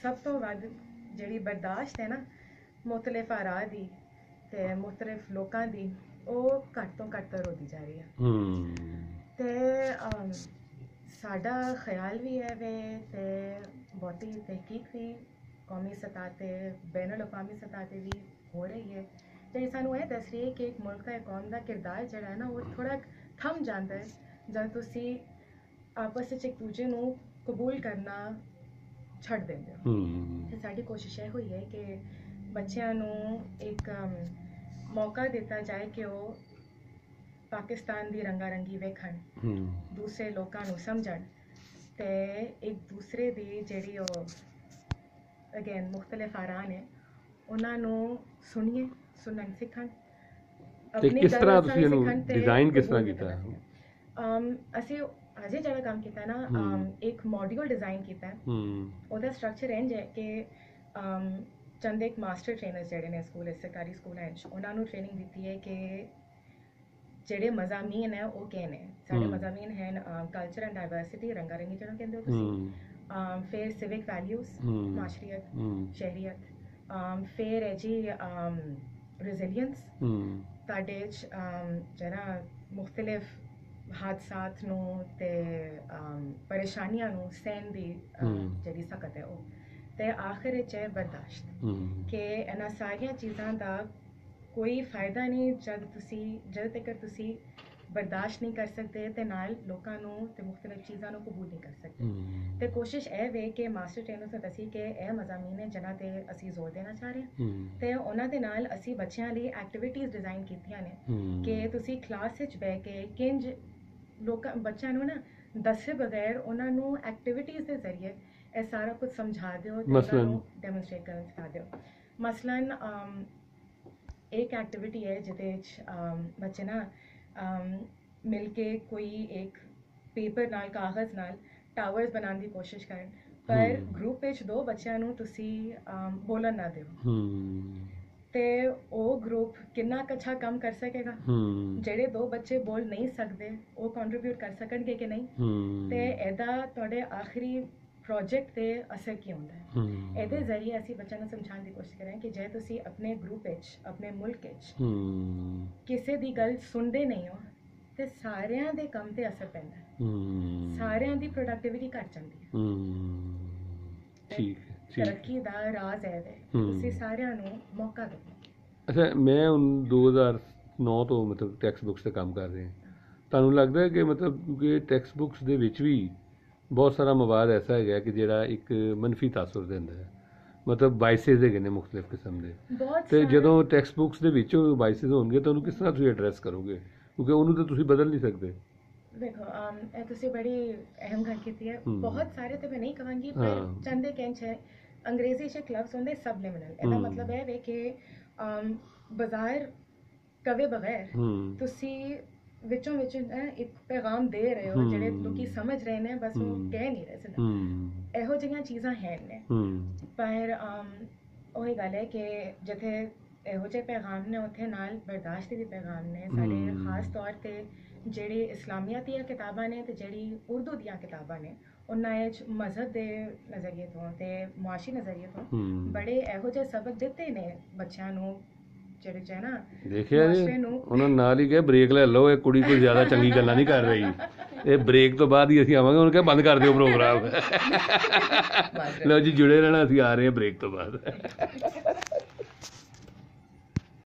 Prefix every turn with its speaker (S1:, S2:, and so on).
S1: सब तो वध जिहड़ी बर्दाश्त है ना मुख्तलिफ आरा दी ते मुख्तलिफ लोकां दी ਉਹ घट तो घट तर होती जा रही है ते साडा ख्याल भी है वे ते बहुती तहकीक भी कौमी सतह ते बैनुल अक़वामी सतह ते भी हो रही है ते सानू ये दस रही है कि एक मुल्क का एक कौम का किरदार जिहड़ा है ना वो थोड़ा थम जाता है जब तुसी आपस ਵਿੱਚ एक दूजे ਨੂੰ कबूल करना ਛੱਡ ਦਿੰਦੇ ਹੋ ਤੇ ਸਾਡੀ ਕੋਸ਼ਿਸ਼ ਇਹ ਹੋਈ ਹੈ ਕਿ ਬੱਚਿਆਂ ਨੂੰ ਇੱਕ मौका दिता जाए कि वो पाकिस्तान की रंगारंगी वेखण दूसरे लोगों को समझण ते एक दूसरे की जिहड़ी अगेन मुख्तलिफ आरा ने उन्होंने सुनिए सुनन सीखण
S2: किस तरह तुसीं इहनूं डिजाइन किस तरह कीता
S1: असीं अजे जिहड़ा काम कीता ना एक मॉड्यूल डिजाइन कीता है ओहदा स्ट्रक्चर इंज है कि चंद एक मास्टर ट्रेनर्स जिहड़े ने स्कूल सरकारी स्कूल उन्होंने ट्रेनिंग दी है कि जिहड़े मज़ामीन है वो क्या ने साढ़े मज़ामीन हैं कल्चर एंड डाइवर्सिटी रंगारंगी जिहड़ा कहंदे हो तुसीं फिर सिविक वैल्यूज़ माशरियत शहरीयत फिर है जी रिजिलियंस तुहाडे जिहड़ा मुख्तलिफ हादसात नूं ते परेशानियां नूं सहन दी जिहड़ी सकत है वो ते आखिर च है बर्दाश्त कि इन्हां सारियां चीज़ां दा कोई फ़ायदा नहीं जद तक तुसी बर्दाश्त नहीं कर सकते ते नाल लोकां नूं ते मुख्तलिफ चीज़ां नूं कबूल नहीं कर सकते ते कोशिश ये वे कि मास्टर ट्रेनर्स ने दसी कि यह मज़ामीन है जिन्हां ते असीं जोर देना चाह रहे हैं ते उन्हां दे नाल असीं बच्चियां लई एक्टिविटीज़ डिज़ाइन कीतियां ने कि तुसी क्लास विच बैठ के किंज लोकां बच्चियां नूं ना दसे बगैर उन्हां नूं एक्टिविटीज़ दे जरिए ये सारा कुछ समझा दो डेमोनस्ट्रेट करना सिखा दो मसलन एक एक्टिविटी है जिहदे बच्चे ना मिल के कोई एक पेपर नाल कागज़ नाल टावर्स बनाने की कोशिश करें पर ग्रुप विच दो बच्चों नूं तुसी बोलन ना दिओ ते वो ग्रुप कितना अच्छा काम कर सकेगा जेडे दो बच्चे बोल नहीं सकते वो कंट्रीब्यूट कर सकणगे कि नहीं ते एदा तुहाडे आखिरी प्रोजेक्ट ते असर की होंदा है ਇਹਦੇ ਜ਼ਰੀਏ ਅਸੀਂ ਬੱਚਿਆਂ ਨੂੰ ਸਮਝਾਉਣ ਦੀ ਕੋਸ਼ਿਸ਼ ਕਰਾਂ ਕਿ ਜੇ ਤੁਸੀਂ ਆਪਣੇ ਗਰੁੱਪ ਵਿੱਚ ਆਪਣੇ ਮੁਲਕ ਵਿੱਚ ਕਿਸੇ ਦੀ ਗੱਲ ਸੁਣਦੇ ਨਹੀਂ ਹੋ ਤੇ ਸਾਰਿਆਂ ਦੇ ਕੰਮ ਤੇ ਅਸਰ ਪੈਂਦਾ ਹੈ ਸਾਰਿਆਂ ਦੀ ਪ੍ਰੋਡਕਟਿਵਿਟੀ ਘਟ ਜਾਂਦੀ ਹੈ ਠੀਕ ਤਰੱਕੀ ਦਾ ਰਾਜ਼ ਹੈ ਤੁਸੀਂ ਸਾਰਿਆਂ ਨੂੰ ਮੌਕਾ ਦਿਓ
S2: ਅੱਛਾ ਮੈਂ ਹੁਣ 2009 ਤੋਂ ਮਤਲਬ ਟੈਕਸਟ ਬੁੱਕਸ ਤੇ ਕੰਮ ਕਰ ਰਿਹਾ ਤੁਹਾਨੂੰ ਲੱਗਦਾ ਹੈ ਕਿ ਮਤਲਬ ਕਿ ਟੈਕਸਟ ਬੁੱਕਸ ਦੇ ਵਿੱਚ ਵੀ बहुत सारा मवाद ऐसा है कि जिहड़ा एक मनफी तासुर दिंदा है मतलब बाइसिस हैगे ने मुख्तलिफ किस्म के ते जदों टैक्सट बुक्स दे विच बाइसिस होणगे तां उहनूं किस तरह तुसीं एड्रैस करोगे क्योंकि उहनूं तां तुसीं बदल नहीं सकते
S1: देखो ये तुसीं बड़ी अहम गल कीती है बहुत सारे तो मैं नहीं कहांगी पर चंद एक इंच है अंग्रेजी च एक लफ्ज़ हुंदा सबलिमिनल ਇਹਦਾ मतलब है कि बाजार कवे बगैर तुसीं विचों विच एक पैगाम दे रहे हो जिहड़े लोकी समझ रहे ने बस वो कह नहीं रहे सन ਇਹੋ ਜਿਹੀਆਂ ਚੀਜ਼ਾਂ हैं ने पर ਉਹੀ ਗੱਲ है कि जिथे ਇਹੋ ਜਿਹੇ पैगाम ने उत्थे नाल बर्दाश्त भी पैगाम ने साडे खास तौर ते ਜਿਹੜੀ इस्लामियत ਦੀਆਂ किताबां ने ते ਜਿਹੜੀ उर्दू ਦੀਆਂ किताबां ने ਉਹਨਾਂ ਵਿੱਚ मजहब ਦੇ ਨਜ਼ਰੀਏ ਤੋਂ ਤੇ ਮੁਆਸ਼ੀ ਨਜ਼ਰੀਏ ਤੋਂ ਬੜੇ ਇਹੋ ਜਿਹੇ ਸਬਕ ਦਿੱਤੇ ਨੇ ਬੱਚਿਆਂ ਨੂੰ ਜਿਹੜੇ ਚ ਨਾ
S2: ਦੇਖਿਆ ਜੀ ਉਹਨਾਂ ਨਾਲ ਹੀ ਕਹੇ ਬ੍ਰੇਕ ਲੈ ਲਓ ਇਹ ਕੁੜੀ ਕੋਈ ਜ਼ਿਆਦਾ ਚੰਗੀ ਗੱਲਾਂ ਨਹੀਂ ਕਰ ਰਹੀ ਇਹ ਬ੍ਰੇਕ ਤੋਂ ਬਾਅਦ ਹੀ ਅਸੀਂ ਆਵਾਂਗੇ ਉਹਨੂੰ ਕਹੇ ਬੰਦ ਕਰ ਦਿਓ ਪ੍ਰੋਗਰਾਮ ਲਓ ਜੀ ਜੁੜੇ ਰਹਿਣਾ ਅਸੀਂ ਆ ਰਹੇ ਹਾਂ ਬ੍ਰੇਕ ਤੋਂ ਬਾਅਦ